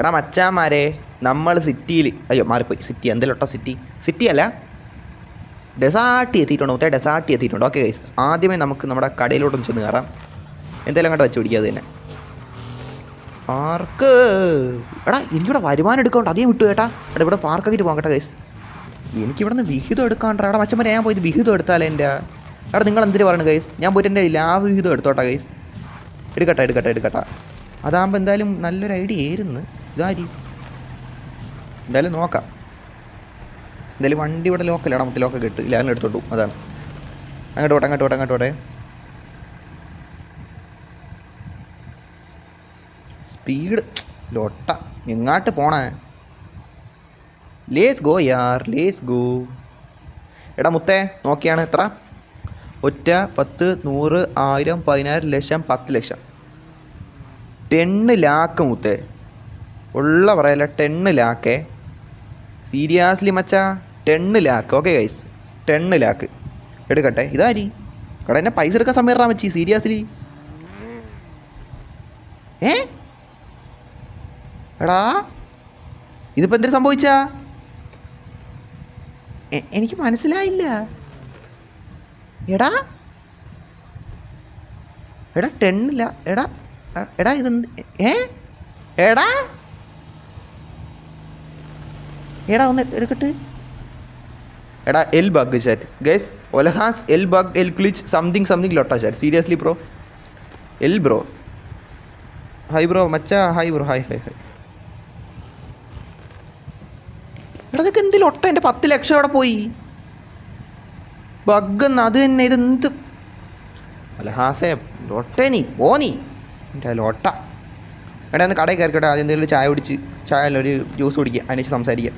എടാ മച്ചാന്മാരെ, നമ്മൾ സിറ്റിയിൽ, അയ്യോ മാറിപ്പോയി, സിറ്റി എന്തെങ്കിലോട്ട സിറ്റി അല്ല, ഡെസാർട്ടി എത്തിയിട്ടുണ്ട്. മൊത്തം ഡെസാർട്ടി എത്തിയിട്ടുണ്ട്. ഓക്കെ ഗൈസ്, ആദ്യമേ നമുക്ക് നമ്മുടെ കടയിലോട്ടൊന്ന് ചെന്ന് കയറാം. എന്തായാലും അങ്ങോട്ട് വെച്ച് പിടിക്കുക. അത് തന്നെ പാർക്ക്. എടാ എനിക്കിവിടെ വരുമാനം എടുക്കാണ്ട് അധികം വിട്ടു കേട്ടാ. എടാ ഇവിടെ പാർക്കാക്കിയിട്ട് പോകാം കേട്ടോ ഗൈസ്. എനിക്കിവിടെ നിന്ന് വിഹിതം എടുക്കാണ്ടാ. എടാ മച്ചന്മാരെ, ഞാൻ പോയിട്ട് വിഹിതം എടുത്താലേ എൻ്റെ. എടാ നിങ്ങൾ എന്തിനു പറയുന്നത് ഗൈസ്? ഞാൻ പോയിട്ട് എൻ്റെ ലാഭ വിഹിതം എടുത്തോട്ടാ ഗൈസ്. എടുക്കട്ടെ. അതാകുമ്പോൾ എന്തായാലും നല്ലൊരു ഐഡിയ ആയിരുന്നു. ഇതാരി എന്തായാലും നോക്കാം. എന്തായാലും വണ്ടി ഇവിടെ ലോക്കലാണ്. മൊത്തം ലോക്കൊക്കെ ഇട്ട് ലാൻഡ് എടുത്തോട്ടു. അതാണ്. അങ്ങോട്ട് പോട്ടെ. സ്പീഡ് ലോട്ട എങ്ങാട്ട് പോണേ? ലേസ് ഗോ യാർ, ലേസ് ഗോ. എടാ മുത്തേ നോക്കിയാണ് എത്ര? 1 10 100 1000 10000 ലക്ഷം 10 ലക്ഷം 10 ലാക്ക് മുത്തേ. ഉള്ള പറയല്ല, 10 ലാക്കേ. സീരിയസ്ലി മച്ചാ, 10 ലാക്ക്. ഓക്കെ ഗൈസ്, 10 ലാക്ക് എടുക്കട്ടെ. ഇതാരി എടാ എന്നെ പൈസ എടുക്കാൻ സമയം ഇറാൻ വെച്ചി. സീരിയസ്ലി എടാ ഇതിപ്പോൾ എന്തൊരു സംഭവിച്ചാ? എനിക്ക് മനസ്സിലായില്ല. എടാ 10 ലാ. എടാ ഇതെന്ത്? എടാ ഒന്ന് എടുക്കട്ടെ. എടാ എൽ ബഗ് ചാറ്റ് ഗൈസ്. ഒലഹാസ് എൽ ബഗ് എൽ ക്ലിച്ച് സംതിങ് ലോട്ടാ ചാറ്റ്. സീരിയസ്ലി ബ്രോ, എൽ ബ്രോ. ഹായ് ബ്രോ മച്ചാ. Hi bro. ഹായ്. എടാ ഇതൊക്കെ എന്ത് ലൊട്ട? എൻ്റെ 10 ലക്ഷം അവിടെ പോയി. ബഗ്ഗെന്ന് അത് തന്നെ. ഇതെന്ത് ഒലഹാസേ ലൊട്ടേ? നീ എൻ്റെ ലോട്ട. എടാ ഒന്ന് കടയിൽ കയറിക്കട്ടെ. ആദ്യം എന്തെങ്കിലും ചായ കുടിച്ച്, ചായ അല്ല ഒരു ജ്യൂസ് കുടിക്കുക. അതിന് സംസാരിക്കാം.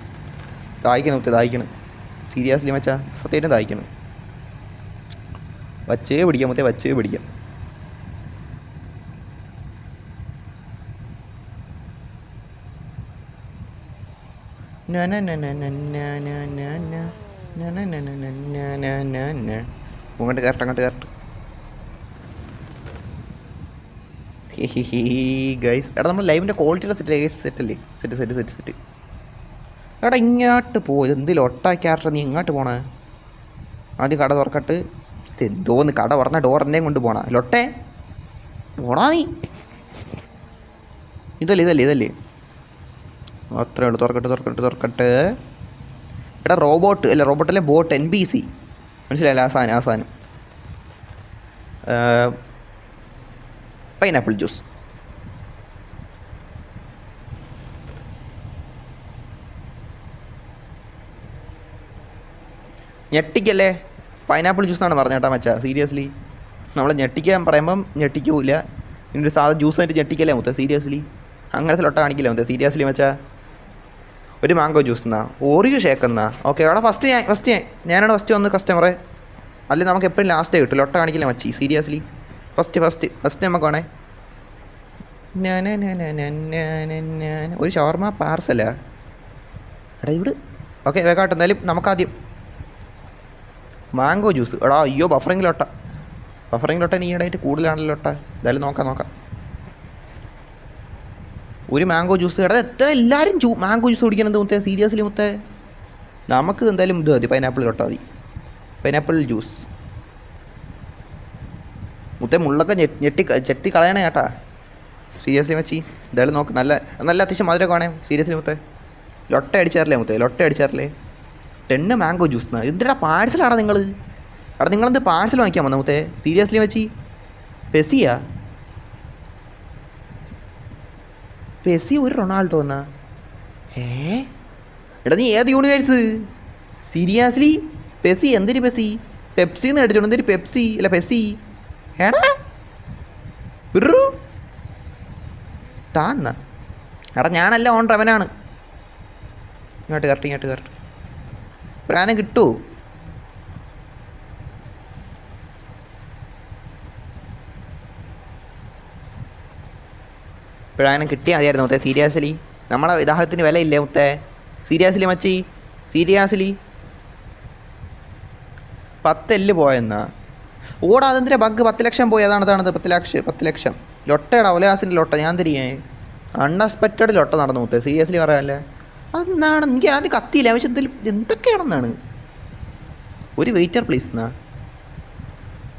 ദാഹിക്കണം. സീരിയസ്ലി മച്ചാ, സത്യമായിട്ടും ദാഹിക്കണം. വച്ചേ പിടിക്കാം. അങ്ങോട്ട് കയറട്ടെ. ഗൈസ് എടാ നമ്മൾ ലൈവിൻ്റെ ക്വാളിറ്റിയുടെ സെറ്റ്. എടാ ഇങ്ങോട്ട് പോയത് എന്തെങ്കിലും ഒട്ടാക്കാറ. നീ ഇങ്ങോട്ട് പോണേ? ആദ്യം കട തുറക്കട്ട്. ഇതെന്തോന്ന് കട തുറന്ന ഡോറിൻ്റെയും കൊണ്ട് പോണ ലൊട്ടേ? പോണാ നീ? ഇതല്ലേ അത്രേ ഉള്ളൂ. തുറക്കട്ടെ. എടാ റോബോട്ടല്ലേ ബോട്ട് NPC മനസ്സിലായില്ല? ആ സാധനം പൈനാപ്പിൾ ജ്യൂസ്. ഞെട്ടിക്കല്ലേ? പൈനാപ്പിൾ ജ്യൂസ് എന്നാണ് പറഞ്ഞ കേട്ടാ മച്ചാ. സീരിയസ്ലി നമ്മൾ ഞെട്ടിക്കാൻ പറയുമ്പം ഞെട്ടിക്കൂല. ഇതിൻ്റെ സാധാ ജ്യൂസായിട്ട് ഞെട്ടിക്കല്ലേ മുത്ത? സീരിയസ്ലി അങ്ങനത്തെ ലൊട്ട കാണിക്കില്ല മുത്ത. സീരിയസ്ലി മച്ചാ. ഒരു മാംഗോ ജ്യൂസ് എന്നാ, ഓറിയോ ഷേക്ക് എന്നാ. ഓക്കെ അവിടെ ഫസ്റ്റ് ഞാനാണ് ഫസ്റ്റ് വന്ന് കസ്റ്റമറെ. അല്ലെങ്കിൽ നമുക്ക് എപ്പോഴും ലാസ്റ്റേ കിട്ടും. ലൊട്ട കാണിക്കില്ല മച്ചി. സീരിയസ്ലി ഫസ്റ്റ് നമുക്ക് വേണേ. ഒരു ഷവർമ പാർസലാ. എടാ ഇവിടെ ഓക്കെ വേഗാട്ടെ. എന്തായാലും നമുക്കാദ്യം മാംഗോ ജ്യൂസ്. എടാ അയ്യോ ബഫറിംഗ് ലോട്ട നീ ഈടായിട്ട് കൂടുതലാണല്ലോ ലോട്ട. എന്തായാലും നോക്കാം. ഒരു മാംഗോ ജ്യൂസ്. എടാ എത്ര എല്ലാവരും മാംഗോ ജ്യൂസ് കുടിക്കണത് മുത്തേ? സീരിയസ്ലി മുത്തേ, നമുക്ക് എന്തായാലും ഇത് മതി. പൈനാപ്പിൾ ലോട്ട മതി. പൈനാപ്പിൾ ജ്യൂസ് മുത്തേ. മുള്ളൊക്കെ ചെത്തി കളയണേ കേട്ടാ. സീരിയസ്ലി മച്ചി. എന്തായാലും നോക്ക്. നല്ല അത്യാവശ്യം മധുരമൊക്കെ വേണേ. സീരിയസ്ലി മുത്തേ. ലൊട്ട അടിച്ചാറില്ലേ 10 മാംഗോ ജ്യൂസ് എന്നാ. എന്തിനാ പാഴ്സലാടാ നിങ്ങൾ? എടാ നിങ്ങളെന്ത് പാഴ്സൽ വാങ്ങിക്കാൻ വന്ന മുത്തേ? സീരിയസ്ലി മച്ചി. പെസി ഒരു റൊണാൾഡോ എന്നാ? എടാ നീ ഏത് യൂണിവേഴ്സ്? സീരിയസ്ലി പെസി? എന്തൊരു പെപ്സിന്ന് അടിച്ചോണ്ട് എന്തൊരു പെപ്സി അല്ല പെസി? എടാ താന്ന. എടാ ഞാനല്ല ഓൺ റവനാണ്. ഇങ്ങോട്ട് കറക്റ്റ്. പ്രാനം കിട്ടൂ? പ്രാനം കിട്ടിയാൽ മതിയായിരുന്നു മുത്തേ. സീരിയസ്ലി നമ്മളെ ഇതാഹത്തിന് വിലയില്ലേ മുത്തേ? സീരിയസ്ലി മച്ചി. 10 പോയെന്നാ. ഓടാ അതെന്തിനാ ബഗ്? 10 ലക്ഷം പോയി. അതാണ് 10 ലക്ഷം. ലൊട്ടയുടെ ഒലയാസിൻ്റെ ലൊട്ട. ഞാൻ തിരിയേ അൺഎക്സ്പെക്റ്റഡ് ലൊട്ട നടന്നു മുത്തേ, സീരിയസ്ലി പറയാമല്ലേ. അതെന്താണ് എനിക്ക് ആദ്യം കത്തിയില്ല, പക്ഷെ എന്തൊക്കെയാണെന്നാണ്. ഒരു വെയിറ്റർ പ്ലീസ് എന്നാ.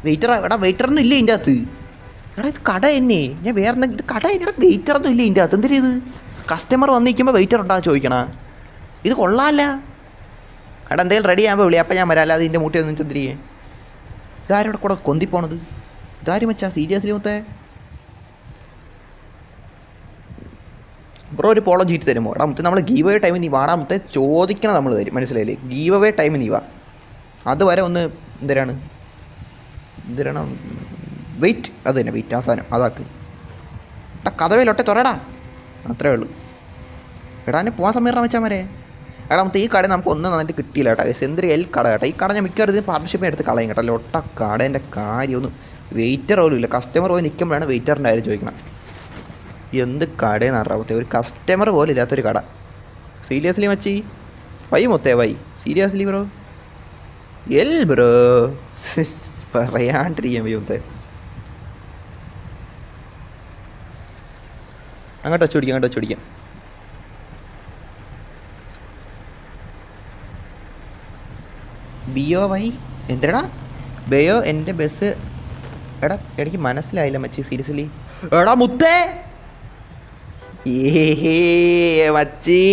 വെയിറ്റർ എടാ, വെയിറ്ററൊന്നും ഇല്ല ഇതിൻ്റെ അകത്ത്. എടാ ഇത് കട തന്നെ, ഞാൻ വേറെ ഇത് കട എന്നെ, വെയിറ്ററൊന്നും ഇല്ല ഇതിൻ്റെ അകത്ത്. എന്തിനാ ഇത്? കസ്റ്റമർ വന്നിരിക്കുമ്പോൾ വെയിറ്റർ ഉണ്ടാകും ചോദിക്കണ, ഇത് കൊള്ളാമല്ല. എടാ എന്തെങ്കിലും റെഡി ആകുമ്പോൾ വിളി, അപ്പം ഞാൻ വരാം. അല്ലാതെ ഇതിൻ്റെ മൂട്ടി ഒന്നും എന്തിരിക്കേ. ഇതാരും ഇവിടെ കൂടെ കൊന്തിപ്പോണത്, ഇതാരും വെച്ചാ സീരിയസ്ലി മുത്തേ. ബ്രോ ഒരു പോളോ ജീറ്റ് തരുമോ? എടാ മുത്തേ നമ്മൾ ഗീവ് അവേ ടൈമിൽ നീ വാടാ മുത്തേ, ചോദിക്കണം നമ്മൾ തരും, മനസ്സിലായില്ലേ? ഗീവ് അവേ ടൈമിൽ നീ വാ, അതുവരെ ഒന്ന് എന്തിനാണ് വെയിറ്റ്, അത് തന്നെ വെയിറ്റ്, ആ സാധനം അതാക്ക്. എടാ കഥവേലൊട്ടെ തുറടാ, അത്രേ ഉള്ളൂ. എടാ എന്നെ പോകാൻ സമയം വെച്ചാൽ മരേ. എടാ നമുക്ക് ഈ കട നമുക്ക് ഒന്നും നന്നായിട്ട് കിട്ടിയില്ല കേട്ടോ. എന്തൊരു കട കേട്ടോ ഈ കട. ഞാൻ മിക്കവാറും ഇത് പാർട്ണർഷിപ്പിന് എടുത്ത് കളയും കേട്ടോ. ലൊട്ട കടേൻ്റെ കാര്യമൊന്നും വെയിറ്റർ പോലും ഇല്ല. കസ്റ്റമർ പോയി നിൽക്കുമ്പോഴാണ് വെയിറ്ററിൻ്റെ കാര്യം ചോദിക്കണം. എന്ത് കടയെന്ന് അറിയാമത്തെ, ഒരു കസ്റ്റമർ പോലും ഇല്ലാത്തൊരു കട. സീരിയസ്ലി മച്ചി വൈ മൊത്തേ വൈ, സീരിയസ്ലി ബ്രോ ബ്രോ പറയാണ്ടിരിക്കാൻ വയ്യ മൊത്തേ. അങ്ങോട്ട് വെച്ചുപിടിക്കാം. ബിയോ വൈ എന്തിനാ ബയോ എൻ്റെ ബസ്? എടാ എനിക്ക് മനസ്സിലായില്ല മച്ചി, സീരിയസ്ലി. എടാ മുത്തേ മച്ചി,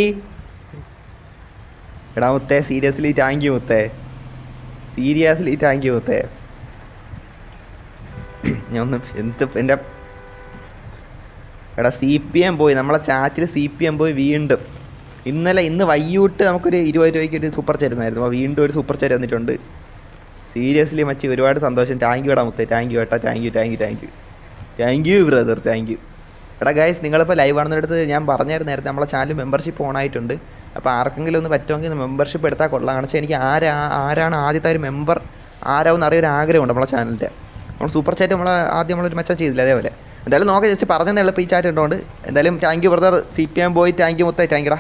എടാ മുത്തേ സീരിയസ്ലി താങ്ക് യു മുത്തേ, സീരിയസ്ലി താങ്ക് യു മുത്തേ. ഞാൻ ഒന്ന് എൻ്റെ എടാ CPM പോയി, നമ്മളെ ചാറ്റിൽ CPM പോയി വീണ്ടും. ഇന്ന് വൈകിട്ട് നമുക്കൊരു 20 രൂപയ്ക്ക് ഒരു സൂപ്പർ ചാറ്റ് തന്നായിരുന്നു. അപ്പോൾ വീണ്ടും ഒരു സൂപ്പർ ചാറ്റ് തന്നിട്ടുണ്ട്. സീരിയസ്ലി മച്ചി ഒരുപാട് സന്തോഷം. താങ്ക് യു എടാ മുത്തേ, താങ്ക് യു ഏട്ടാ, thank you brother, thank you. എടാ ഗൈസ് നിങ്ങളിപ്പോൾ ലൈവ് ആണെന്നെടുത്ത് ഞാൻ പറഞ്ഞായിരുന്നു നേരത്തെ, നമ്മളെ ചാനൽ മെമ്പർഷിപ്പ് ഓൺ ആയിട്ടുണ്ട്. അപ്പോൾ ആർക്കെങ്കിലും ഒന്ന് പറ്റുമെങ്കിൽ മെമ്പർഷിപ്പ് എടുത്താൽ കൊള്ളാം. കാരണം വെച്ചാൽ എനിക്ക് ആരാണ് ആദ്യത്തെ ഒരു മെമ്പർ ആരാവെന്ന് അറിയൊരു ആഗ്രഹമുണ്ട് നമ്മളെ ചാനലിൻ്റെ. നമ്മൾ സൂപ്പർ ചാറ്റ് നമ്മളൊരു മെച്ചം ചെയ്തില്ല, അതേപോലെ എന്തായാലും നോക്കാം. ജസ്റ്റ് പറഞ്ഞതേ എളുപ്പം ഈ ചാറ്റ് ഉണ്ടോണ്ട്. എന്തായാലും താങ്ക് യു ബ്രദർ, CPM പോയി താങ്ക് യു മുത്തേ, താങ്ക് യുടാ.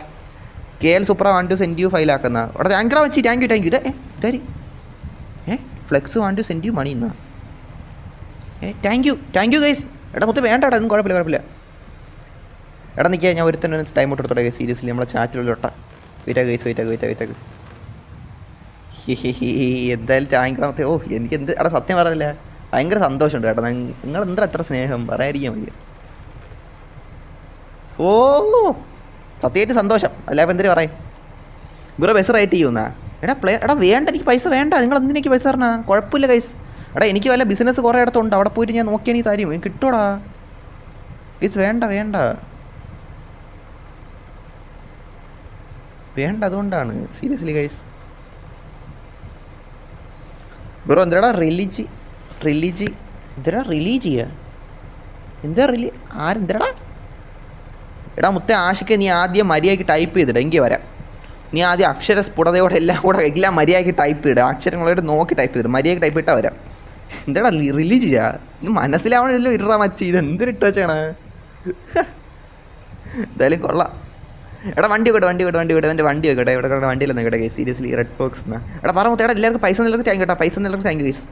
KL super 1 to send you file ആക്കുന്ന അവിടെ താങ്ക് യുടാ വെച്ച്, താങ്ക് യു ഇതാരി flex 1 to send you money എന്നാ. Thank you guys. എടാ മുത്തേ വേണ്ട എടാ, ഒന്നും കുഴപ്പമില്ല. എടാ നിൽക്കുക, ഞാൻ ഒരു തന്നെ ടൈം ഔട്ട് എടുത്തോട്ടെ ഗൈസ്. സീരിയസ്ലി നമ്മളെ ചാറ്റിലൊട്ട വെയിറ്റാ ഗൈസ്, വെയിറ്റാക്ക്. എന്തായാലും താങ്ക് യുടാ മുത്തേ. ഓ എനിക്ക് എന്ത് എടാ സത്യം പറഞ്ഞില്ല, ഭയങ്കര സന്തോഷമുണ്ട് കേട്ടോ. നിങ്ങൾ എന്താ എത്ര സ്നേഹം പറയാതിരിക്കാൻ വയ്യ. ഓ സത്യമായിട്ട് സന്തോഷം, അല്ലാതെ എന്തിനു പറയും ബ്രോ. Bus right ചെയ്യുന്നാ? എടാ വേണ്ട, എനിക്ക് പൈസ വേണ്ട. നിങ്ങൾ എന്തിനേക്ക് പൈസ പറഞ്ഞാൽ കുഴപ്പമില്ല ഗൈസ്. എടാ എനിക്ക് വല്ല ബിസിനസ് കുറേ ഇടത്തുണ്ട്, അവിടെ പോയിട്ട് ഞാൻ നോക്കിയാൽ നീ തരും, എനിക്ക് കിട്ടൂടാ ഗൈസ്. വേണ്ട, അതുകൊണ്ടാണ് സീരിയസ്ലി ഗൈസ്. ബ്രോ എന്താടാ റിലീജി എന്തിനാ ആരെന്തിനാടാ? എടാ മുത്തേ ആഷിക്ക്, നീ ആദ്യം മര്യാദയ്ക്ക് ടൈപ്പ് ചെയ്തിട, എങ്കിൽ വരാം. നീ ആദ്യം അക്ഷര സ്ഫുടതയോടെ എല്ലാം മര്യാദയ്ക്ക് ടൈപ്പ് ചെയ്തിട, അക്ഷരങ്ങളോട് നോക്കി ടൈപ്പ് ചെയ്തിട, മര്യാദയ്ക്ക് ടൈപ്പ് ഇട്ടാൽ വരാം. എന്താടാ റിലീജിയാ? ഇനി മനസ്സിലാവണല്ലോ ഇടാ മച്ചി, ഇത് എന്തിനിട്ട് വെച്ചാണ്? എന്തായാലും കൊള്ളാം. എടാ വണ്ടി വിട് എൻ്റെ വണ്ടി വെക്കട്ടെ. ഇവിടെ വണ്ടിയിലൊന്നും കേട്ടെ ഗൈസ്, സീരിയസ്ലി റെഡ് ബോക്സ് എന്നാ. എടാ പറ മുത്തേ, എല്ലാവർക്കും പൈസ നിലക്ക് താങ്ക് കേട്ടോ, താങ്ക് യു ഗൈസ്.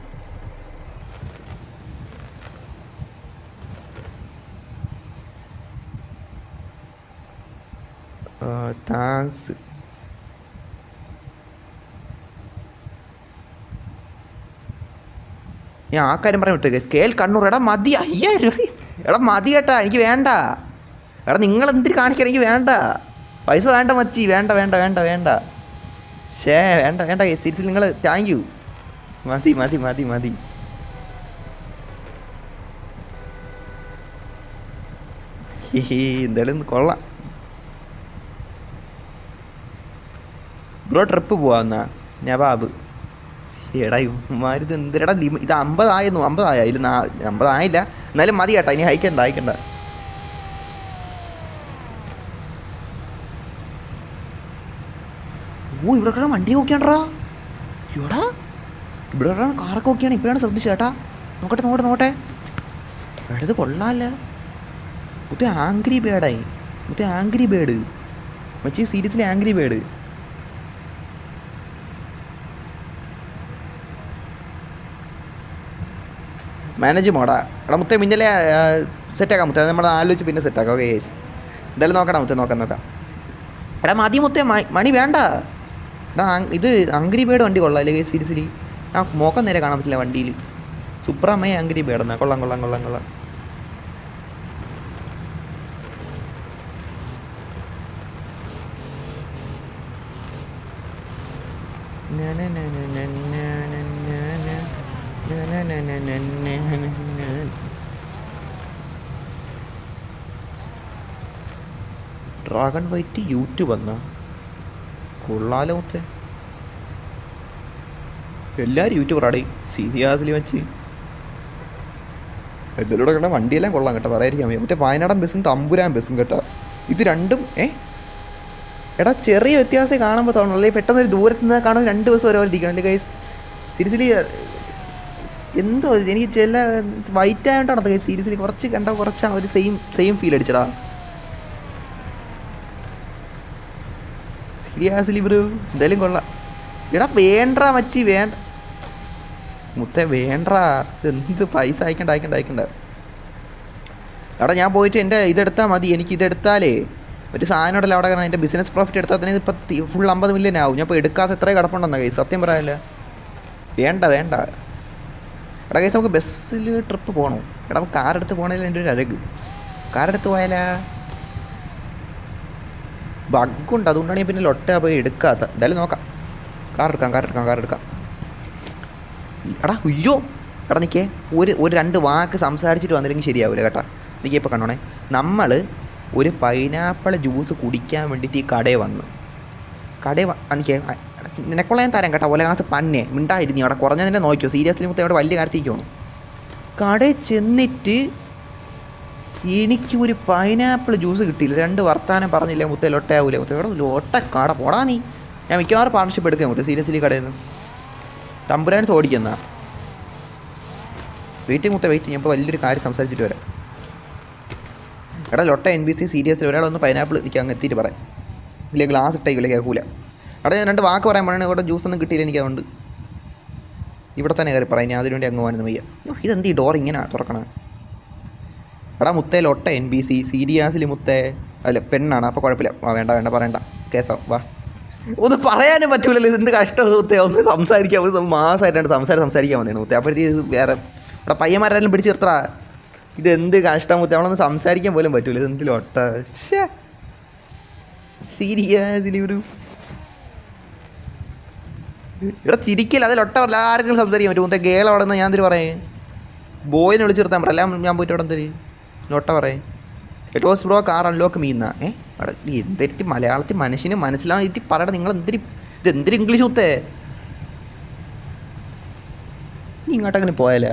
താങ്ക്സ്. ഞാൻ ആ കാര്യം പറയാൻ വിട്ടു ഗൈസ്. KL കണ്ണൂർ. എടാ മതി, 5000 രൂപ. എടാ മതി കേട്ടാ, എനിക്ക് വേണ്ട. എടാ നിങ്ങൾ എന്തിന് കാണിക്കാൻ, എനിക്ക് വേണ്ട പൈസ, വേണ്ട മച്ചി, വേണ്ട. വേണ്ട ഗൈസ്, സീരിയസ്ലി നിങ്ങൾ താങ്ക് യു. മതി. എന്തായാലും കൊള്ളാം ബ്രോ. ട്രിപ്പ് പോവാന്നാ നവാബ്. എടാ ഇവന്മാരിത് എന്തിനടാ, ഇത് 50 ആയിരുന്നു. 50 ആയ ഇതിൽ 50 ആയില്ല, എന്നാലും മതി കേട്ടോ. ഇനി അയക്കണ്ട. ഓ ഇവിടെ വണ്ടി നോക്കിയാണ്ടാ. എടാ ഇവിടെ കാറൊക്കെ നോക്കിയാണ്, ഇപ്പോഴാണ് ശ്രദ്ധിച്ചു കേട്ടാ. നോക്കട്ടെ. എടാ ഇത് കൊള്ളാമല്ല. മുത്തേ ആംഗ്രി ബേഡായി, ആംഗ്രി ബേഡ് മച്ചി, സീരിയസ്ലി ആംഗ്രി ബേഡ്. മാനേജ് മോഡാ. എടാ മുത്തേ മിന്നലെ സെറ്റാക്കാം മുത്തേ, നമ്മൾ ആലോചിച്ച് പിന്നെ സെറ്റാക്കാം. ഓക്കെ ഗൈസ്, എന്തായാലും നോക്കണം മുത്തേ, നോക്കാം. എടാ മതി മുത്തേ, മണി വേണ്ട. എടാ ഇത് അങ്ക്രി ബേർഡ് വണ്ടി കൊള്ളാം അല്ലേ സീരിയസ്ലി? ആ മോക്കം നേരെ കാണാൻ പറ്റില്ല വണ്ടിയിൽ. സുപ്രമയ അങ്ക്രി ബേർഡ് എന്നാ. കൊള്ളാം. ഡ്രാഗൺ വൈറ്റ് യൂട്യൂബ് എന്നാ. കൊള്ളാലോ മുത്തേ, എല്ലാവരും യൂട്യൂബറാടി സീരിയസ്ലി വെച്ച്. ഇതിലൂടെ കേട്ടോ വണ്ടിയെല്ലാം കൊള്ളാം കേട്ടോ, പറയാതിരിക്കാൻ വയ്യ. മറ്റേ വയനാടൻ ബസ്സും തമ്പുരാൻ ബസ്സും കേട്ടോ, ഇത് രണ്ടും എടാ ചെറിയ വ്യത്യാസം കാണുമ്പോൾ തോന്നണം അല്ലേ? പെട്ടെന്ന് ഒരു ദൂരത്ത് നിന്ന് കാണുമ്പോൾ 2 ദിവസം ഓരോ ഇരിക്കണം അല്ലേ ഗൈസ്? സീരിയസ്ലി എന്തോ എനിക്ക് ചില വൈറ്റ് ആയതുകൊണ്ടാണ് ഗൈസ്. സീരിയസ്ലി കുറച്ച് കണ്ടാൽ കുറച്ച് ആ ഒരു സെയിം ഫീൽ അടിച്ചടാ സീരിയസ്ലി ബ്രോ. എന്തായാലും കൊള്ളാം. എടാ വേണ്ട മച്ചി, വേണ്ട മുത്തേ, വേണ്ട. എന്ത് പൈസ അയക്കണ്ട. എടാ ഞാൻ പോയിട്ട് എൻ്റെ ഇതെടുത്താൽ മതി. എനിക്ക് ഇതെടുത്താലേ ഒരു സാധനം ഉണ്ടല്ലോ അവിടെ, കാരണം എൻ്റെ ബിസിനസ് പ്രോഫിറ്റ് എടുത്താൽ തന്നെ ഇപ്പം ഫുൾ 50 മില്യൺ ആവും. ഞാൻ ഇപ്പോൾ എടുക്കാത്ത എത്രയും കിടപ്പുണ്ടെന്നാ കൈസ്, സത്യം പറയാനില്ല. വേണ്ട. എടാ കൈസ് നമുക്ക് ബസ്സിൽ ട്രിപ്പ് പോകണം. എടാ നമുക്ക് കാറെടുത്ത് പോകണമെങ്കിൽ എൻ്റെ ഒരു അഴക്. കാറെടുത്ത് പോയാലാ ബഗ്ഗുണ്ട്, അതുകൊണ്ടാണ് ഞാൻ പിന്നെ ലൊട്ട പോയി എടുക്കാത്ത. എന്തായാലും നോക്കാം. കാർ എടുക്കാം. എടാ അയ്യോ, എടാ നിൽക്കേ, ഒരു 2 വാക്ക് സംസാരിച്ചിട്ട് വന്നില്ലെങ്കിൽ ശരിയാവില്ല കേട്ടോ. നിൽക്കേ ഇപ്പോൾ കണ്ടോണേ, നമ്മൾ ഒരു പൈനാപ്പിൾ ജ്യൂസ് കുടിക്കാൻ വേണ്ടിയിട്ട് ഈ കടയിൽ വന്നു. എനിക്ക് നിനക്കുള്ള ഞാൻ തരാം കേട്ടോ. 1 ഗ്ലാസ് പന്നെ മിണ്ടായിരുന്നു അവിടെ കുറഞ്ഞതിനെ നോക്കിയോ. സീരിയസ്ലി മുത്തേ അവിടെ വലിയ കാര്യത്തേക്കാണ്. കടയിൽ ചെന്നിട്ട് എനിക്ക് ഒരു പൈനാപ്പിൾ ജ്യൂസ് കിട്ടിയില്ല. 2 വർത്താനം പറഞ്ഞില്ല മുത്തേ, ലൊട്ടയാവൂലേ മുത്തേ? ഇവിടെ ലോട്ട കട പോടാ നീ. ഞാൻ മിക്കവാറും പാർട്ണർഷിപ്പ് എടുക്കാം മുത്തേ സീരിയസ്ലി കടയിൽ നിന്ന്. തമ്പുരാൻസ് ഓടിക്കുന്ന വെയിറ്റ് മുത്തേ, വെയിറ്റ്. ഞാൻ ഇപ്പോൾ വലിയൊരു കാര്യം സംസാരിച്ചിട്ട് വരാം. എടാ ലൊട്ട NBC സീരിയസ്ലി ഒരാളൊന്ന് പൈനാപ്പിൾ എനിക്ക് അങ്ങ് എത്തിയിട്ട് പറയാം. ഇല്ല ഗ്ലാസ് ഇട്ടേക്കില്ല, കേൾക്കൂല. എടാ ഞാൻ 2 വാക്ക് പറയാൻ പറയണേ, ഇവിടെ ജ്യൂസൊന്നും കിട്ടിയില്ല എനിക്ക്. അതുകൊണ്ട് ഇവിടെ തന്നെ കയറി പറയാം. ഞാൻ അതിനുവേണ്ടി അങ്ങ് പോകാനൊന്നും വയ്യ. ഇതെന്ത് ഈ ഡോർ ഇങ്ങനെ തുറക്കണേ? എടാ മുത്തേ ലൊട്ട NBC സീരിയസ്ലി മുത്തേ. അല്ല പെണ്ണാണ്, അപ്പോൾ കുഴപ്പമില്ല. വേണ്ട പറയണ്ട, കേസാവും. വാ. ഒന്ന് പറയാനും പറ്റൂലല്ലോ, ഇതെന്ത് കഷ്ടം മുത്തേ. ഒന്ന് സംസാരിക്കാൻ മാസമായിട്ടാണ് സംസാരിക്കാൻ വന്നേണ് മുത്തേ. അപ്പോഴത്തേക്ക് വേറെ ഇവിടെ പയ്യന്മാരെല്ലാം പിടിച്ച് നിർത്തടാ. ഇതെന്ത് കഷ്ടം മുത്തേ, അവളൊന്ന് സംസാരിക്കാൻ പോലും പറ്റൂല. ഇതെന്ത് ലൊട്ട സീരിയസ്ലി ഒരു ഇവിടെ ചിരിക്കില്ല. അത് ലൊട്ട പറയില്ല, ആരെങ്കിലും സംസാരിക്കാൻ പറ്റും മുത്തേ. ഗേൾ അവിടെ നിന്ന് ഞാൻ എന്തിനു പറയേ? ബോയിനെ വിളിച്ച് നിർത്താൻ പറ. എല്ലാം ഞാൻ പോയിട്ട് അവിടെ എന്തര് ലൊട്ട പറയേ? It was bro car unlock മീന്നാ. എന്തെത്തി മലയാളത്തിൽ മനുഷ്യന് മനസ്സിലാവും എത്തി പറയട്ടെ. നിങ്ങൾ ഇതെന്തൊരു ഇംഗ്ലീഷ് മുത്തേ? നീ ഇങ്ങോട്ടങ്ങനെ പോയാലേ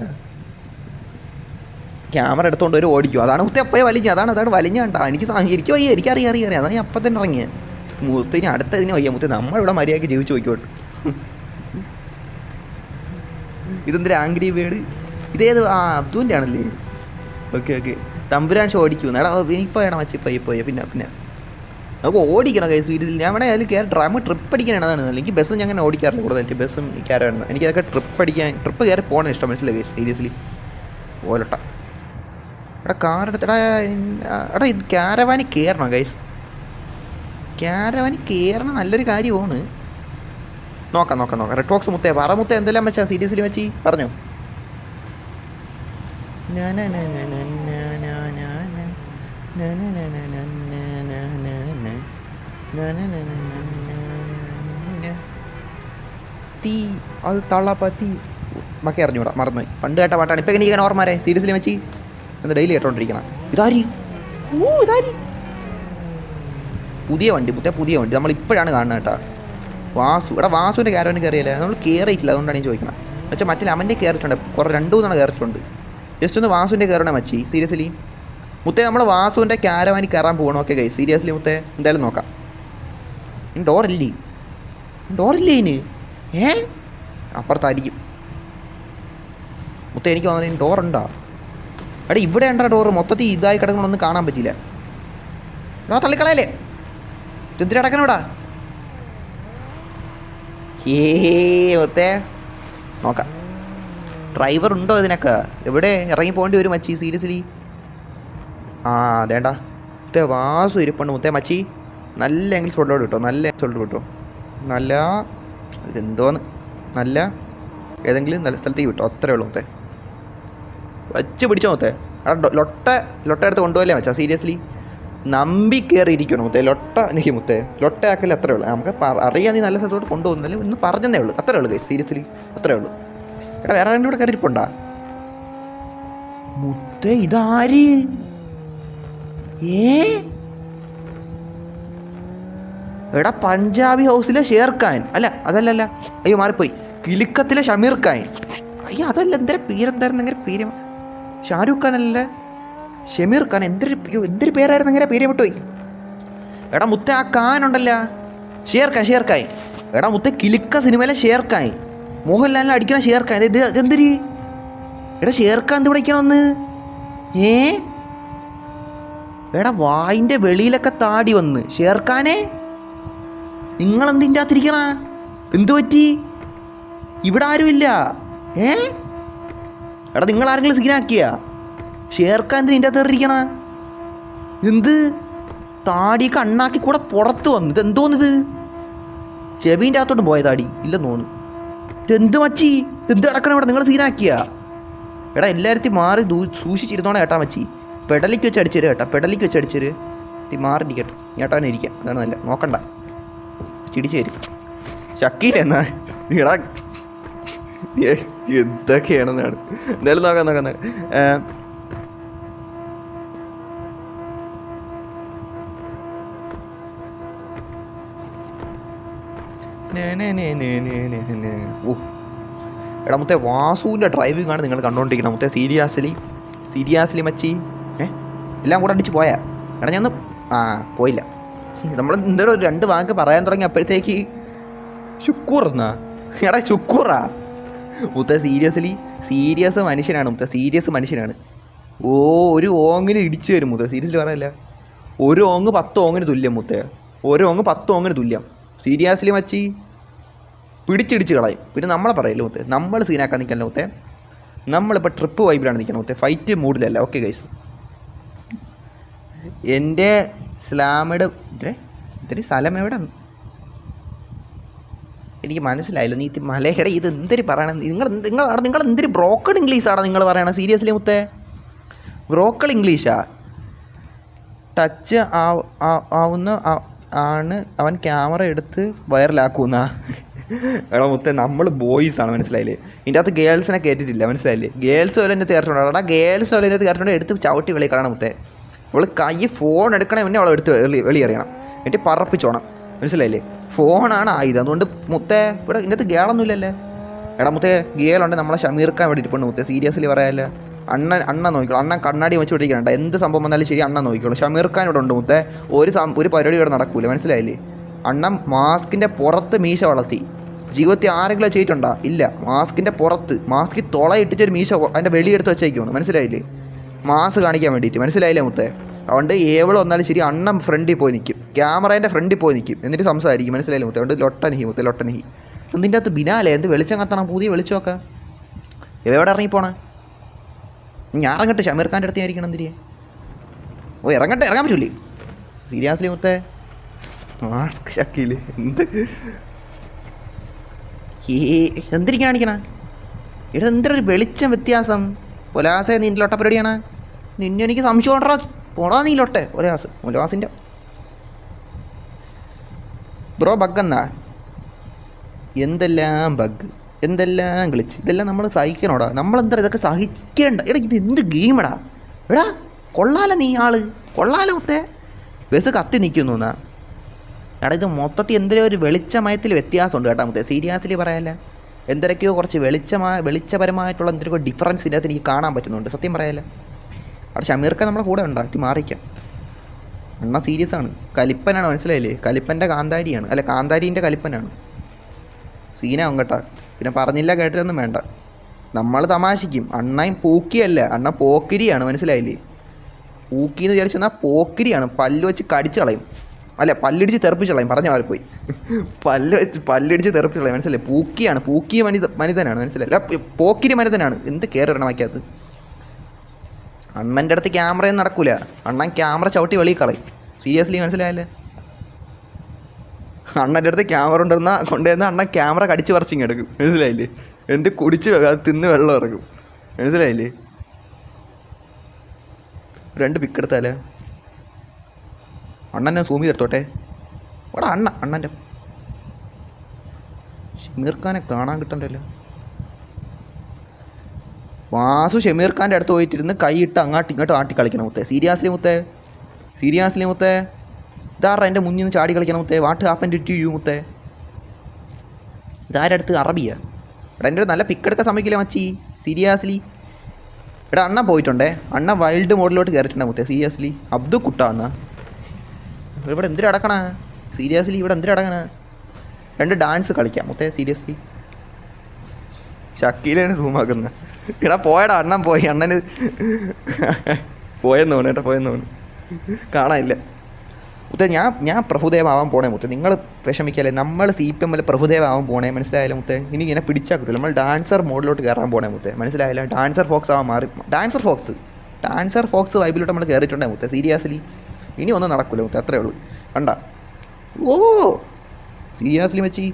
ക്യാമറ എടുത്തുകൊണ്ട് ഒരു ഓടിക്കും. അതാണ് മുത്തേ എപ്പോഴും വലിഞ്ഞ. അതാണ് വലിഞ്ഞ കണ്ടാ. എനിക്ക് വയ്യ, എനിക്കറിയാം. അതാണ് ഞാൻ അപ്പം തന്നെ ഇറങ്ങിയത്. മുത്തിന് അടുത്തതിന് വയ്യ മുത്തേ. നമ്മളിവിടെ മര്യാദയ്ക്ക് ജീവിച്ച് നോക്കിക്കോട്ടെ. ഇതെന്തൊരു ആംഗ്രി ബേർഡ്? ഇതേത്? അബ്ദുവിൻ്റെ ആണല്ലേ? ഓക്കെ. തമ്പുരാൻ ഷോ ഓടിക്കുന്നു. എടാ ഇപ്പോൾ വേണം വച്ച് ഇപ്പോൾ പിന്നെ നമുക്ക് ഓടിക്കണം കൈ സീരീസിൽ. ഞാൻ വേണേൽ അതിൽ കയറി ട്രിപ്പ് അടിക്കാനാണ്. അതാണ്. അല്ലെങ്കിൽ ബസ്സും ഞാൻ അങ്ങനെ ഓടിക്കാറില്ല കൂടുതൽ. എനിക്ക് ബസ്സും കയറാണ്. എനിക്കതൊക്കെ ട്രിപ്പ് കയറി പോകണം ഇഷ്ടം. മനസ്സിലായി കൈ സീരിയസ്ലി ഓലട്ട. എടാ കാറെടുത്ത് എടാ ഇത് ക്യാരവാനിൽ കയറണം ഗൈസ്. ക്യാരവാനിൽ കയറണം, നല്ലൊരു കാര്യമാണ്. നോക്കാം. റെഡ് ബോക്സ് മുത്തേ പറ മുത്തേ, എന്തെല്ലാം വെച്ചാൽ സീരിയസ്ലി വെച്ച് പറഞ്ഞോ. തീ അത് തള്ളാപ്പത്തി മക്കെ അറിഞ്ഞൂടാ, മറന്നുപോയി. പണ്ട് കേട്ട പാട്ടാണ്. ഇപ്പം എനിക്ക് ഓർമ്മ സീരിയസ്ലി വെച്ച് എന്ന് ഡെയിലി കേട്ടോണ്ടിരിക്കണം. ഇതാരി പുതിയ വണ്ടി മുത്തേ, പുതിയ വണ്ടി. നമ്മളിപ്പോഴാണ് കാണുന്നത് കേട്ടോ. വാസുവിൻ്റെ ക്യാരവന് കയറിയല്ലേ? നമ്മൾ കയറിയിട്ടില്ല, അതുകൊണ്ടാണ് ഞാൻ ചോദിക്കണം. എന്നുവെച്ചാൽ മറ്റേ അവൻ്റെ കയറിയിട്ടുണ്ട്, കുറേ 2-3 കയറിയിട്ടുണ്ട്. ജസ്റ്റ് ഒന്ന് വാസുവിൻ്റെ കയറണേ മച്ചി സീരിയസ്ലി മുത്തേ. നമ്മൾ വാസുവിൻ്റെ ക്യാരവാനിൽ കയറാൻ പോകണം. ഓക്കെ ഗൈസ് സീരിയസ്ലി മുത്തേ എന്തായാലും നോക്കാം. ഡോറില്ലേ ഇതിന്? അപ്പുറത്തായിരിക്കും മുത്തേ. എനിക്ക് തോന്നുന്നത് ഡോറുണ്ടോ? എടാ ഇവിടെ ഉണ്ടോ ഡോറ്? മൊത്തത്തിൽ ഇതായി കിടക്കണമെന്ന് കാണാൻ പറ്റില്ല. എടാ തള്ളിക്കളയല്ലേ, എന്തിനാ കിടക്കണോടാ? മുത്തേ നോക്കാം. ഡ്രൈവർ ഉണ്ടോ ഇതിനൊക്കെ? എവിടെ ഇറങ്ങി പോകേണ്ടി വരും മച്ചി സീരിയസ്ലി. അതേണ്ട മുത്തേ വാസു ഇരിപ്പുണ്ട് മുത്തേ മച്ചി. നല്ല എങ്കിൽ സ്പോട്ടിലോട്ട് കിട്ടോ, നല്ല സ്പോട്ടിലോട്ട് കിട്ടോ. നല്ല ഇതെന്തോന്ന് നല്ല ഏതെങ്കിലും നല്ല സ്ഥലത്തേക്ക് കിട്ടോ, അത്രേ ഉള്ളൂ മുത്തേ. വച്ച് പിടിച്ചോ മുത്തേ. ലൊട്ട എടുത്ത് കൊണ്ടുപോകല്ലേ മച്ചാ, സീരിയസ്ലി നമ്പി കയറി ഇരിക്കണം മുത്തേ. ലൊട്ട എനിക്ക് മുത്തേ ലൊട്ടയാക്കല്ലേ, അത്രേ ഉള്ളൂ. നമുക്ക് അറിയാൻ നീ നല്ല സ്ഥലത്തോട്ട് കൊണ്ടുപോകുന്നില്ല ഒന്ന് പറഞ്ഞതേ ഉള്ളൂ, അത്രേ ഉള്ളൂ ഗൈസ്, സീരിയസ്ലി അത്രേ ഉള്ളൂ. എടാ വേറെ ആരെങ്കിലും കൂടെ കയറി ഇരിപ്പുണ്ടാ മുത്തേ? ഇതാര്? എടാ പഞ്ചാബി ഹൗസിലെ ഷേർഖാൻ അല്ല, അതല്ലല്ല, അയ്യോ മാറിപ്പോയി. കിലുക്കത്തിലെ ഷമീർ ഖാൻ. അയ്യോ അതല്ല, പേരെന്തായിരുന്നു എങ്ങനെ പേര്? ഷാരൂഖ് ഖാൻ അല്ലേ, ഷമീർ ഖാൻ. എന്തൊരു പേരായിരുന്നു, എങ്ങനെ പേര് വിട്ടുപോയി. എടാ മുത്തേ ആ ഖാൻ ഉണ്ടല്ലോ, ഷേർഖാൻ. എടാ മുത്തേ കിലുക്ക സിനിമയിലെ ഷേർഖാൻ, മോഹൻലാലിനെ അടിക്കണ ഷേർഖാൻ. ഇതെന്തൊരു എടാ ഷേർഖാൻ എന്ത് വിളിക്കണമെന്ന്? എടാ വായിൻ്റെ വെളിയിലൊക്കെ താടി വന്ന് ഷേർഖാനെ നിങ്ങളെന്തിൻ്റെ അകത്തിരിക്കണ? എന്തു പറ്റി? ഇവിടെ ആരുമില്ല. എടാ നിങ്ങളാരെങ്കിലും സീനാക്കിയ? ഷേർഖാൻ ഇതിൻ്റെ അകത്ത് കയറിയിരിക്കണ? എന്ത് താടി കണ്ണാക്കി കൂടെ പുറത്ത് വന്നു. ഇതെന്തോന്നിത്? ചെവീൻ്റെ അകത്തോട്ട് പോയ താടി ഇല്ലെന്ന് തോന്നുന്നു. ഇതെന്ത് മച്ചി, എന്ത് കിടക്കണം ഇവിടെ? നിങ്ങൾ സീനാക്കിയ? എടാ എല്ലാവരും മാറി സൂക്ഷിച്ചിരുന്നോണേ ഏട്ടാ മച്ചി. പെടലിക്ക് വെച്ച് അടിച്ചേര് കേട്ടാ, പെടലിക്ക് വെച്ച് അടിച്ചേര്. മാറിയിരിക്കട്ടെ, ഏട്ടാനെ ഇരിക്കാം, അതാണ് നല്ല. നോക്കണ്ട, ചിടിച്ചു തരും. ഷക്കീലെന്നാ എടാ എന്തൊക്കെയാണെന്നാണ്. എന്തായാലും നോക്കാം. എടാ മുത്തേ വാസുവിൻ്റെ ഡ്രൈവിംഗ് ആണ് നിങ്ങൾ കണ്ടുകൊണ്ടിരിക്കണം മുത്തേ. സീരിയസ്ലി മച്ചി എല്ലാം കൂടെ അടിച്ച് പോയാ? എടാ ഞാൻ പോയില്ല. നമ്മൾ എന്തായാലും ഒരു 2 വാക്ക് പറയാൻ തുടങ്ങി അപ്പോഴത്തേക്ക് ശുക്കൂർ എന്നാ. എടാ ശുക്കൂറാ മുത്തേ? സീരിയസ് മനുഷ്യനാണ് മുത്തേ, സീരിയസ് മനുഷ്യനാണ്. ഒരു ഓങ്ങിന് ഇടിച്ചു വരും മുത്തേ, സീരിയസ്ലി പറയല്ല. ഒരു ഓങ്ങ് 10 ഓങ്ങിന് തുല്യം മുത്തേ, ഒരു ഓങ്ങ് 10 ഓങ്ങിന് തുല്യം. സീരിയസ്ലി മച്ചി പിടിച്ചിടിച്ച് കളയും. പിന്നെ നമ്മളെ പറയല്ലോ മുത്തേ, നമ്മൾ സീനാക്കാൻ നിൽക്കല്ലോ മുത്തേ. നമ്മളിപ്പോൾ ട്രിപ്പ് വൈബിലാണ് നിൽക്കണം മുത്തേ, ഫൈറ്റ് മൂഡിലല്ല. ഓക്കെ ഗൈസ്, എൻ്റെ ഇസ്ലാമയുടെ ഇത്തിരി സ്ഥലം എവിടെ എനിക്ക് മനസ്സിലായല്ലോ. നീ മലയുടെ ഇത് എന്തൊരു പറയണം? നിങ്ങൾ എന്തൊരു ബ്രോക്കൺ ഇംഗ്ലീഷാണ് നിങ്ങൾ പറയണത്? സീരിയസ്ലി മുത്തേ ബ്രോക്കൺ ഇംഗ്ലീഷാ? ടച്ച് ആവുന്ന ആണ് അവൻ ക്യാമറ എടുത്ത് വൈറലാക്കുന്നാ? എടാ മുത്തേ നമ്മൾ ബോയ്സാണ്, മനസ്സിലായില്ലേ? ഇതിൻ്റെ അകത്ത് ഗേൾസിനെ കയറ്റിട്ടില്ല, മനസ്സിലായില്ലേ? ഗേൾസ് പോലെ എൻ്റെ കയറിട്ടുണ്ട്. എടാ ഗേൾസ് പോലെ എൻ്റെ കയറിട്ടുണ്ട്, എടുത്ത് ചവിട്ടി വെളി കളയണം മുത്തേ. അവൾ കൈ ഫോൺ എടുക്കണേ മുന്നേ അവളെ എടുത്ത് വെളിയെറിയണം, എന്നിട്ട് പറപ്പിച്ചോണം, മനസ്സിലായില്ലേ? ഫോണാണ് ആയുധം. അതുകൊണ്ട് മുത്തേ ഇവിടെ ഇതിൻ്റെ അകത്ത് ഗേളൊന്നുമില്ലല്ലേ? എടാ മുത്തേ ഗേളുണ്ട്, നമ്മളെ ഷമീർ ഖാൻ ഇവിടെ ഇരിപ്പുണ്ട് മുത്തേ. സീരിയസ്ലി പറയാല്ലേ, അണ്ണൻ നോക്കിക്കോളൂ. അണ്ണൻ കണ്ണാടി വെച്ച് പിടിക്കണ്ട, എന്ത് സംഭവം വന്നാലും ശരി അണ്ണൻ നോക്കിക്കോളൂ. ഷമീർ ഖാൻ ഇവിടെ ഉണ്ട് മുത്തേ. ഒരു പരിപാടി ഇവിടെ നടക്കൂല, മനസ്സിലായില്ലേ? അണ്ണൻ മാസ്കിൻ്റെ പുറത്ത് മീശ വളർത്തി. ജീവിതത്തിൽ ആരെങ്കിലും ചെയ്തിട്ടുണ്ടോ? ഇല്ല. മാസ്കിൻ്റെ പുറത്ത്, മാസ്കിൽ തുളയിട്ടിട്ടൊരു മീശ അതിൻ്റെ വെളിയെടുത്ത് വെച്ചേക്കാണ്, മനസ്സിലായില്ലേ? മാസ് കാണിക്കാൻ വേണ്ടിയിട്ട്, മനസ്സിലായില്ലേ മുത്തേ? അതുകൊണ്ട് ഏവള് വന്നാലും ശരി അണ്ണൻ ഫ്രണ്ടിൽ പോയി നിൽക്കും, ക്യാമറേൻ്റെ ഫ്രണ്ടിൽ പോയി നിൽക്കും, എന്നിട്ട് സംസാരിക്കും, മനസ്സിലായില്ലേ മുത്തേ? അതുകൊണ്ട് ലൊട്ടനഹി മുത്തേ, ലൊട്ടനഹി. ഇതിൻ്റെ അകത്ത് ബിനാലേ എന്ത് വെളിച്ചം കത്തണം, പുതിയ വെളിച്ചമൊക്കെ. എവിടെ ഇറങ്ങിപ്പോണേ? ഞാൻ ഇറങ്ങട്ടെ, ഷമീർ ഖാൻ്റെ അടുത്ത് ആയിരിക്കണം എന്തിരിയെ? ഇറങ്ങാൻ പറ്റൂലേ? സീരിയസ്ലി മുത്തേ മാസ്ക് ഷക്കീല് എന്തിരിക്കാൻ കാണിക്കണ? ഇവിടെ എന്തൊരു വെളിച്ചം വ്യത്യാസം. ഒലാസെ നീ ലൊട്ട പരിപാടിയാണ്. നിന്നെ എനിക്ക് സംശയം കൊണ്ടാ പോടാ നീ ലൊട്ടെ. ഒലാസിൻ്റെ ബ്രോ ബഗ്ഗെന്നാ? എന്തെല്ലാം ബഗ്, എന്തെല്ലാം ഗ്ലിച്ച്, ഇതെല്ലാം നമ്മൾ സഹിക്കണോടാ. നമ്മളെന്താ ഇതൊക്കെ സഹിക്കേണ്ട? എടാ ഇത് എന്ത് ഗെയിമടാ? എടാ കൊള്ളാലോ നീ, കൊള്ളാലോ മുത്തേ. ബസ് കത്തി നിൽക്കുന്നു എന്നാ? എടാ ഇത് മൊത്തത്തിൽ എന്തൊരു ഒരു വെളിച്ചമയത്തിൽ വ്യത്യാസമുണ്ട് കേട്ടോ മുത്തേ, സീരിയസ്ലി പറയാല്ല. എന്തൊക്കെയോ കുറച്ച് വെളിച്ചപരമായിട്ടുള്ള എന്തൊക്കെ ഡിഫറൻസ് ഇതിനകത്ത് എനിക്ക് കാണാൻ പറ്റുന്നുണ്ട്, സത്യം പറയാല്ല. അവിടെ ഷമീർ ഖാൻ നമ്മളെ കൂടെ ഉണ്ടാക്കി മാറിക്കാം. അണ്ണ സീരിയസ് ആണ്, കലിപ്പനാണ്, മനസ്സിലായില്ലേ? കലിപ്പൻ്റെ കാന്താരിയാണ്, അല്ല കാന്താരീൻ്റെ കലിപ്പനാണ്. സീനാവും കേട്ടോ. പിന്നെ പറഞ്ഞില്ല കേട്ടതൊന്നും വേണ്ട, നമ്മൾ തമാശിക്കും. അണ്ണയും പൂക്കിയല്ല, അണ്ണ പോക്കിരിയാണ്, മനസ്സിലായില്ലേ? പൂക്കിന്ന് വിചാരിച്ചെന്നാൽ പോക്കിരിയാണ്. പല്ല് വെച്ച് കടിച്ച് കളയും, അല്ല പല്ലിടിച്ച് തെറിപ്പിച്ച് കളയും. പറഞ്ഞ മാറി പോയി. പല്ലിടിച്ച് തെറിപ്പിച്ച് കളയും, മനസ്സിലായി? പൂക്കിയാണ്, പൂക്കിയ മനിതനാണ്, മനസ്സിലായി? പോക്കിരി മനിതനാണ്. എന്ത് കയറി ഇടണം വയ്ക്കാത്ത. അണ്ണൻ്റെ അടുത്ത് ക്യാമറയൊന്നും നടക്കൂല. അണ്ണൻ ക്യാമറ ചവിട്ടി വെളിയിൽ കളയും. സീരിയസ്ലി മനസ്സിലായല്ലേ? അണ്ണൻ്റെ അടുത്ത് ക്യാമറ കൊണ്ടുവന്ന അണ്ണൻ ക്യാമറ കടിച്ച് പറിച്ചിങ് എടുക്കും. മനസ്സിലായില്ലേ? എന്ത് കുടിച്ച് അത് തിന്ന് വെള്ളം ഇറക്കും. മനസ്സിലായില്ലേ? 2 പിക്ക് എടുത്താലേ അണ്ണനെ സൂമി എടുത്തോട്ടെ. ഇവിടെ അണ്ണൻ്റെ ഷമീർ ഖാനെ കാണാൻ കിട്ടണ്ടല്ലോ. വാസു ഷമീർ ഖാൻ്റെ അടുത്ത് പോയിട്ടിരുന്ന് കൈയിട്ട് അങ്ങോട്ടും ഇങ്ങോട്ടും ആട്ടി കളിക്കണം മുത്തേ. സീരിയസ്ലി മുത്തേ ഇതാറാ എൻ്റെ മുന്നിൽ നിന്ന് ചാടി കളിക്കണം മുത്തേ. വാട്ട് ഹാപ്പൻ ടു യു മുത്തേ? ഇതാരുടെ അടുത്ത് അറബിയാ? എടാ എൻ്റെ ഒരു നല്ല പിക്കെടുക്കാൻ സമ്മതിക്കില്ല മച്ചി. സീരിയസ്ലി എടാ അണ്ണൻ പോയിട്ടുണ്ടേ. അണ്ണൻ വൈൽഡ് മോഡിലോട്ട് കയറിയിട്ടുണ്ടേ മുത്തേ. സീരിയസ്ലി അബ്ദു കുട്ടാന്നാ ഇവിടെ എന്തിനാ അടക്കണ? സീരിയസ്ലി ഇവിടെ എന്തിനാ അടക്കണ? 2 ഡാൻസ് കളിക്കാം മുത്തേ. സീരിയസ്ലി ഷക്കീലാണ് സൂമാക്കുന്നത്. എടാ പോയടാ അണ്ണൻ പോയി. അണ്ണന് പോയെന്ന് തോന്നുന്നു ഏട്ടാ, പോയെന്ന് തോന്നുന്നു. കാണാനില്ല മുത്തേ. ഞാൻ പ്രഭുദേവ ആവാൻ പോണേ മുത്തേ. നിങ്ങൾ വിഷമിക്കല്ലേ? നമ്മൾ CPM പ്രഭുദേവ ആവാൻ പോണേ. മനസ്സിലായാലും മുത്തേ? ഇനി ഇങ്ങനെ പിടിച്ചാൽ കിട്ടില്ല. നമ്മൾ ഡാൻസർ മോഡിലോട്ട് കയറാൻ പോണേ മുത്തേ. മനസ്സിലായില്ല? ഡാൻസർ ഫോക്സ് ആവാൻ മാറി. ഡാൻസർ ഫോക്സ് വൈബിലോട്ട് നമ്മൾ കയറിയിട്ടുണ്ടേ മുത്തേ. സീരിയസ്ലി ഇനി ഒന്നും നടക്കില്ല മുത്തേ. അത്രേ ഉള്ളൂ. കണ്ട ഓ സീരിയസ്ലി വെച്ചി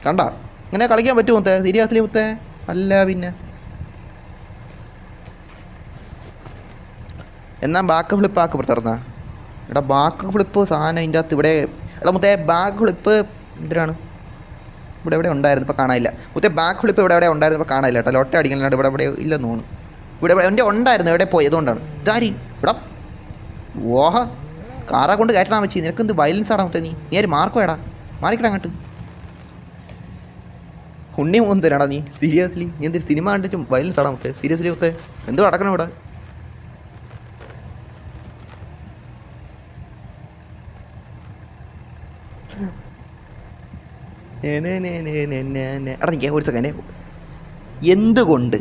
കണ്ട ഇങ്ങനെ കളിക്കാൻ പറ്റുമോ മുത്തേ? സീരിയസ്ലി മുത്തേ? അല്ല പിന്നെ എന്നാ ബാക്ക് ഫ്ലിപ്പ് ആക്കി പുറത്തിറന്നാ. എടാ ബാക്ക് ഫ്ലിപ്പ് സാധനം ഇതിൻ്റെ അകത്ത് ഇവിടെ. എടാ മുത്തേ ബാക്ക് ഫ്ലിപ്പ് എന്തിനാണ് ഇവിടെ എവിടെ ഉണ്ടായിരുന്നു? ഇപ്പോൾ കാണാനില്ല മുത്തേ. ബാക്ക് ഫ്ലിപ്പ് ഇവിടെ എവിടെ ഉണ്ടായിരുന്നു? ഇപ്പോൾ കാണാനില്ല കേട്ടോ. ലോട്ട അടിക്കാനായിട്ട് ഇവിടെ ഇല്ലെന്ന് തോന്നുന്നു. ഇവിടെ എൻ്റെ ഉണ്ടായിരുന്നു. എവിടെ പോയി? അതുകൊണ്ടാണ്. ഇതാരി ഇവിടെ ഓഹ കാറാ കൊണ്ട് കയറ്റണം വെച്ച്. നിനക്ക് എന്ത് വയലൻസ് ആടാ മുത്തേ? നീ ഒരു മാർക്കോ എടാ, മാറിക്കടാ അങ്ങോട്ട്. ഉണ്ണി പോകുന്ന തരാടാ നീ. സീരിയസ്ലി നീ എന്തൊരു സിനിമ കണ്ടിട്ടും വയലൻസ് ആടാ മുത്തേ? സീരിയസ്ലി മുത്തേ എന്തോ നടക്കണം ഇവിടെ? എടാ നിൽക്കുക ഒരു സെക്കൻഡ്. എന്തുകൊണ്ട്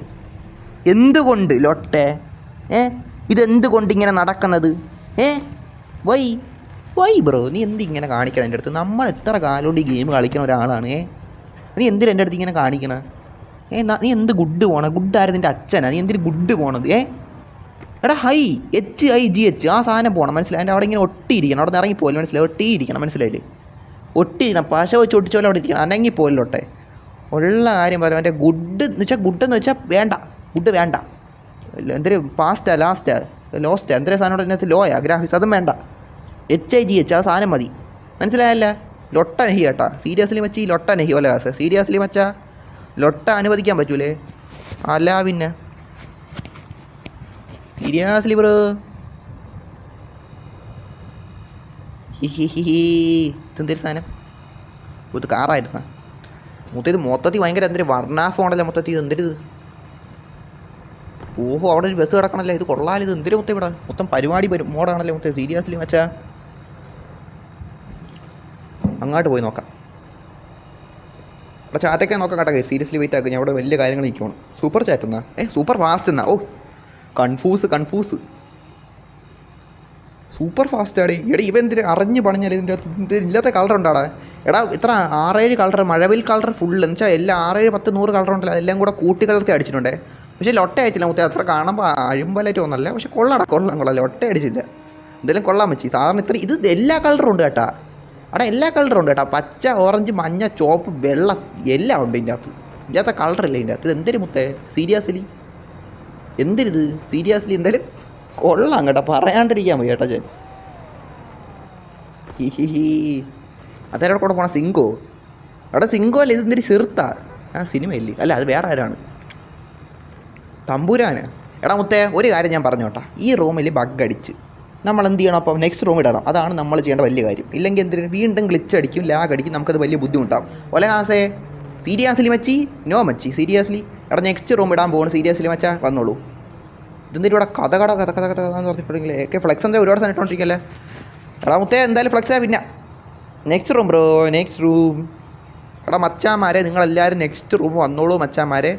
ലോട്ടെ ഇതെന്തുകൊണ്ട് ഇങ്ങനെ നടക്കുന്നത്? വൈ ബ്രോ നീ ഇങ്ങനെ കാണിക്കണം എൻ്റെ അടുത്ത്? നമ്മൾ എത്ര കാലം കൊണ്ട് ഈ ഗെയിം കളിക്കുന്ന ഒരാളാണ്. നീ എന്തിനാ എൻ്റെ അടുത്ത് ഇങ്ങനെ കാണിക്കണ? നീ എന്ത് ഗുഡ് പോണം? ഗുഡായിരുന്നു നിൻ്റെ അച്ഛനാ? നീ എന്തിന് ഗുഡ് പോണത്? എടാ HIGH ആ സാധനം പോകണം. മനസ്സിലായി? എൻ്റെ അവിടെ ഇങ്ങനെ ഒട്ടിയിരിക്കണം. അവിടെ നിന്ന് ഇറങ്ങിപ്പോലും. മനസ്സിലായി? ഒട്ടിയിരിക്കണം. മനസ്സിലായില്ലേ? ഒട്ടിക്കണം. പശ വെച്ച് ഒട്ടിച്ചോലെ അവിടെ ഇരിക്കണം. അനങ്ങിപ്പോലോട്ടെ. ഉള്ള കാര്യം പറയാം. എൻ്റെ ഗുഡ് എന്ന് വെച്ചാൽ ഗുഡെന്ന് വെച്ചാൽ വേണ്ട. ഗുഡ് വേണ്ട. എന്തൊരു പാസ്റ്റാ ലോസ്റ്റാ എന്തൊരു സാധനം അതിനകത്ത് ലോയാ ഗ്രാഫിക്സ് അതും വേണ്ട. HIGH ആ സാധനം മതി. മനസ്സിലായല്ല? ലൊട്ട നെഹി കേട്ടാ. സീരിയസ്ലി മച്ചി ലൊട്ട നെഹി ഓല കാസ്. സീരിയസ്ലി മച്ചാ ലൊട്ട അനുവദിക്കാൻ പറ്റൂലേ? അല്ല പിന്നെ സീരിയസ്ലി ബ്രോ. ഇതെന്തൊരു സാധനം? ഇത് കാറായിരുന്ന ഇത് മൊത്തത്തിൽ ഭയങ്കര എന്തൊരു വർണ്ണാഫോണല്ലേ മൊത്തത്തിൽ? ഇത് എന്തൊരു ഓഹോ അവിടെ ഒരു ബസ് കിടക്കണല്ലേ? ഇത് കൊള്ളാല്. ഇത് എന്തൊരു മൊത്തം ഇവിടെ മൊത്തം പരിപാടി മോഡാണല്ലേ മൊത്തം? സീരിയസ്ലി മച്ചാ അങ്ങോട്ട് പോയി നോക്കാം. അവിടെ ചാറ്റൊക്കെ നോക്കാം കേട്ടോ. സീരിയസ്ലി വെയിറ്റ് ആക്കുക. ഞാൻ അവിടെ വലിയ കാര്യങ്ങൾ നിൽക്കണം. സൂപ്പർ ചാറ്റ് എന്നാ? സൂപ്പർ ഫാസ്റ്റ് എന്നാ? ഓ കൺഫ്യൂസ് സൂപ്പർ ഫാസ്റ്റ് ആടി. എടാ ഇവ എന്തിന് അറിഞ്ഞ് പണിഞ്ഞാൽ ഇതിൻ്റെ അകത്ത് ഇല്ലാത്ത കളർ ഉണ്ടാടാ. എടാ ഇത്ര 6-7 കളർ മഴവിൽ കളർ ഫുള്ള് എന്ന് വെച്ചാൽ എല്ലാം 6-7-10-100 കളർ ഉണ്ടല്ലോ. എല്ലാം കൂടെ കൂട്ടി കലർത്തി അടിച്ചിട്ടുണ്ടേ. പക്ഷേ ലൊട്ട അയച്ചില്ല മുത്തേ. അത്ര കാണുമ്പോൾ അഴുമ്പലായിട്ട് തോന്നല്ല. പക്ഷെ കൊള്ളാം ലൊട്ട അടിച്ചില്ല. എന്തെങ്കിലും കൊള്ളാൻ വെച്ചി. സാധാരണ ഇത് എല്ലാ കളറും ഉണ്ട് കേട്ടാ. അവിടെ എല്ലാ കളറും ഉണ്ട് കേട്ടോ. പച്ച ഓറഞ്ച് മഞ്ഞ ചുവപ്പ് വെള്ള എല്ലാം ഉണ്ട് ഇതിൻ്റെ അകത്ത്. ഇതിൻ്റെ കളറില്ല ഇതിൻ്റെ അകത്ത്. ഇത് എന്തൊരു മുത്തേ? സീരിയസ്ലി എന്തിരിത്? സീരിയസ്ലി എന്തായാലും കൊള്ളാം കേട്ടോ. പറയാണ്ടിരിക്കാൻ പോയി കേട്ടോ. അതേടെ കൂടെ പോണ സിങ്കോ? അവിടെ സിങ്കോ അല്ല. ഇത് എന്തൊരു ചെറുത്താ? സിനിമയില്ലേ? അല്ല അത് വേറെ ആരാണ്? തമ്പുരാന്. എടാ മുത്തേ ഒരു കാര്യം ഞാൻ പറഞ്ഞു കേട്ടോ. ഈ റൂമിൽ ബഗ് അടിച്ച് നമ്മൾ എന്ത് ചെയ്യണം? അപ്പോൾ നെക്സ്റ്റ് റൂം ഇടണം. അതാണ് നമ്മൾ ചെയ്യേണ്ട വലിയ കാര്യം. ഇല്ലെങ്കിൽ എന്തിനും വീണ്ടും ഗ്ലിച്ച് അടിക്കും, ലാഗ് അടിക്കും. നമുക്കത് വലിയ ബുദ്ധിമുട്ടാവും. ഒലഹാസേ സീരിയസ്ലി മച്ചി നോ മച്ചി സീരിയസ്ലി. എടാ നെക്സ്റ്റ് റൂം ഇടാൻ പോകണം. സീരിയസ്ലി മച്ചാ വന്നോളൂ. ഇതെന്തിനും ഇവിടെ കഥ എന്ന് പറഞ്ഞിട്ടുണ്ടെങ്കിൽ ഫ്ലെക്സ് എന്താ ഒരുപാട് സാധനം ഇട്ടോണ്ടിരിക്കല്ലേ? എടാ മുത്തേ എന്തായാലും ഫ്ലെക്സാ. പിന്നെ next room bro. Next room. എടാ മച്ചാന്മാരെ നിങ്ങളെല്ലാവരും നെക്സ്റ്റ് റൂം വന്നോളൂ മച്ചാന്മാരെ.